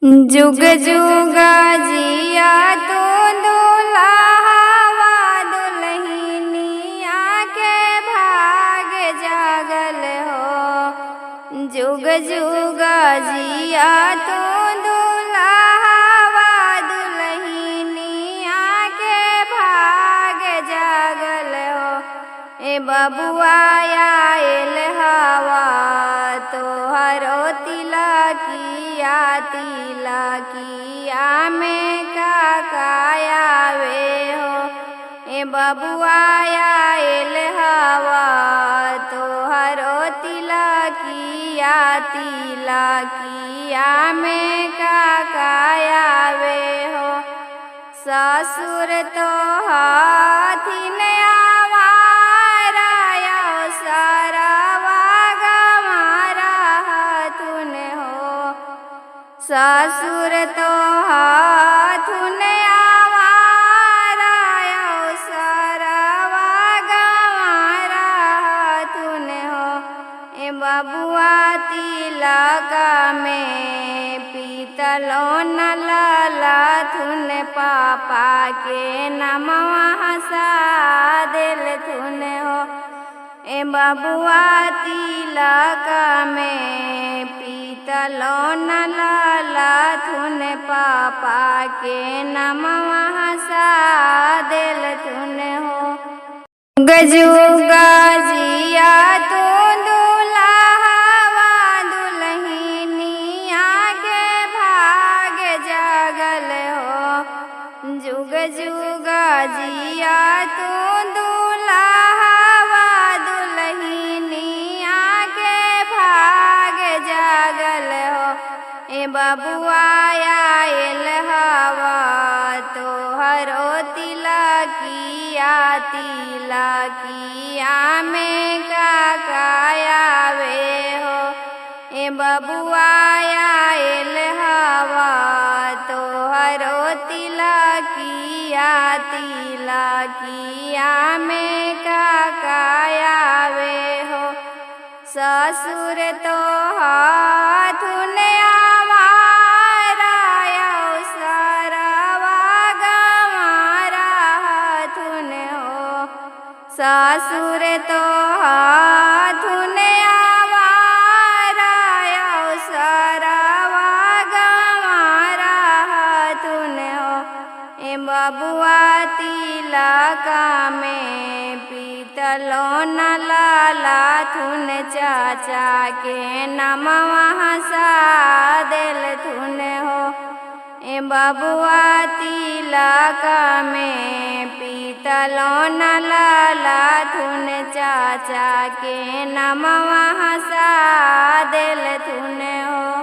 जुग जुग जिया तो दुल्हावा दुल्हनिया के भाग जागल हो। जुग जुग जिया तो दुल्हावा दुल्हनिया के भाग जागल हो। ए बबुआ आयल हवा तोहरो तिलकिया तिलकिया में कायावे हो। ए बबुआ आयल हवा तोहरो तिलकिया तिलकिया में कायावे हो। ससुर तो हाथिन ससुर तो हाथुन आवारा सरवा गंवारा हाथुन हो। ए बबुआ तिलक में पीतलो न ललथुन पापा के नमवा हंसा दिल थुन हो। ए बबुआ तिलक में पीतलो न ललथुन पापा के नमवा हंसा दिल थुन हो। गजुगा जिया तो दुल्हावा दुल्हनिया के भाग जागल हो। जुग जुग जिया तो दुल्हावा दुल्हनिया के भाग जागल हो। ए बबुआ आयल हवा तोहरो तिलकिया तिलकिया में कायावे हो। ए बबुआ आयल हवा तोहरो तिलकिया तिलकिया में कायावे हो। ससुर तो हाथुन आवारा सरवा गंवारा हाथुन हो। ससुर तो हाथुन आवारा सरवा गंवारा हाथुन हो। ए बबुआ तिलक में पीतलो न ललथुन चाचा के नमवा हंसा दिल थुन हो। ए बबुआ तिलक में पीतलो न ललथुन चाचा के नमवा हंसा दिल थुन हो।